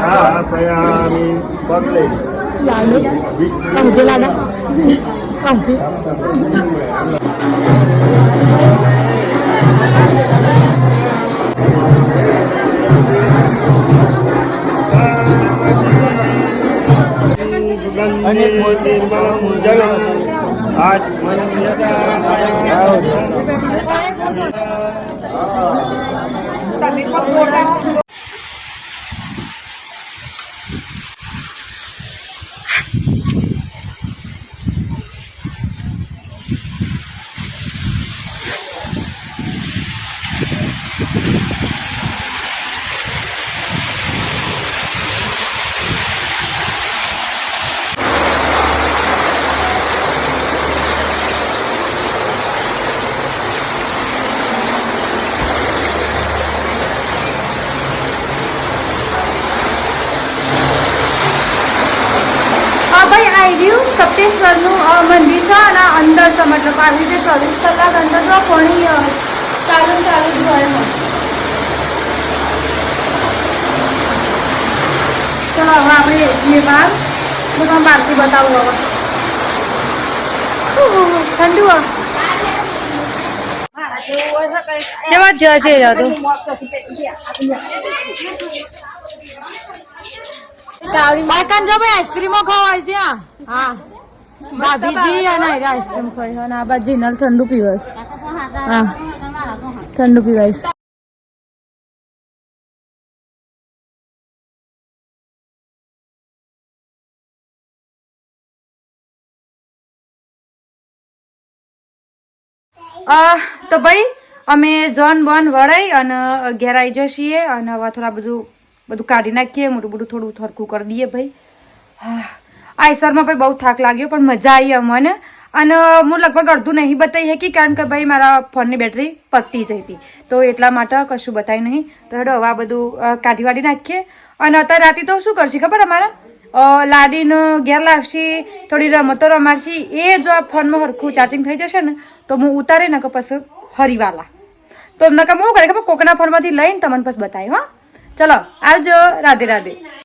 स्थापयामि पगले लाडू आमचे लाडा आमचे અને જલમ આજ ભાઈ આવી રહ્યું સપ્તેશ્વરનું મંદિર છે અને અંદર છે મતલબ આવી રીતે 24 કલાક અંદર તો પાણી ચાલુ જ હોય ચલો હવે આપણે જઈએ બહાર હું તમને બહારથી બતાવું હવે ઠંડુ કેવા જજે રહ્યો કાન જો ભાઈ આઈસ્ક્રીમો ખવાય છે હા ભાભીજી અને આઈસ્ક્રીમ ખાય અને આ બાજુ જીનલ ઠંડુ પીવે હા ઠંડુ પીવાય તો ભાઈ અમે જોન બોન વળાઈ અને ઘેર આવી જઈએ અને હવે થોડા બધું કાઢી નાખીએ મોટું થોડું થરકું કરી દઈએ ભાઈ આ સરમાં ભાઈ બહુ થાક લાગ્યો પણ મજા આવી અમને અને હું લગભગ અડધું નહીં બતાવી શકી કારણ કે ભાઈ મારા ફોનની બેટરી પતી જઈ હતી તો એટલા માટે કશું બતાવી નહીં તો હેડો હવે આ બધું કાઢી વાઢી નાખીએ અને અત્યારે રાતે તો શું કરશે ખબર અમારા લાડીનો ઘેર લાવશી થોડી રમતો રમાડશી એ જો આ ફોનમાં હરખું ચાર્જિંગ થઈ જશે ને તો હું ઉતારે ને કે પછી હરીવાલા તો એમને કામ શું કરે ખબર કોકના ફોનમાંથી લઈને તમને પછી બતાવી હા ચલો આવજો રાધે રાધે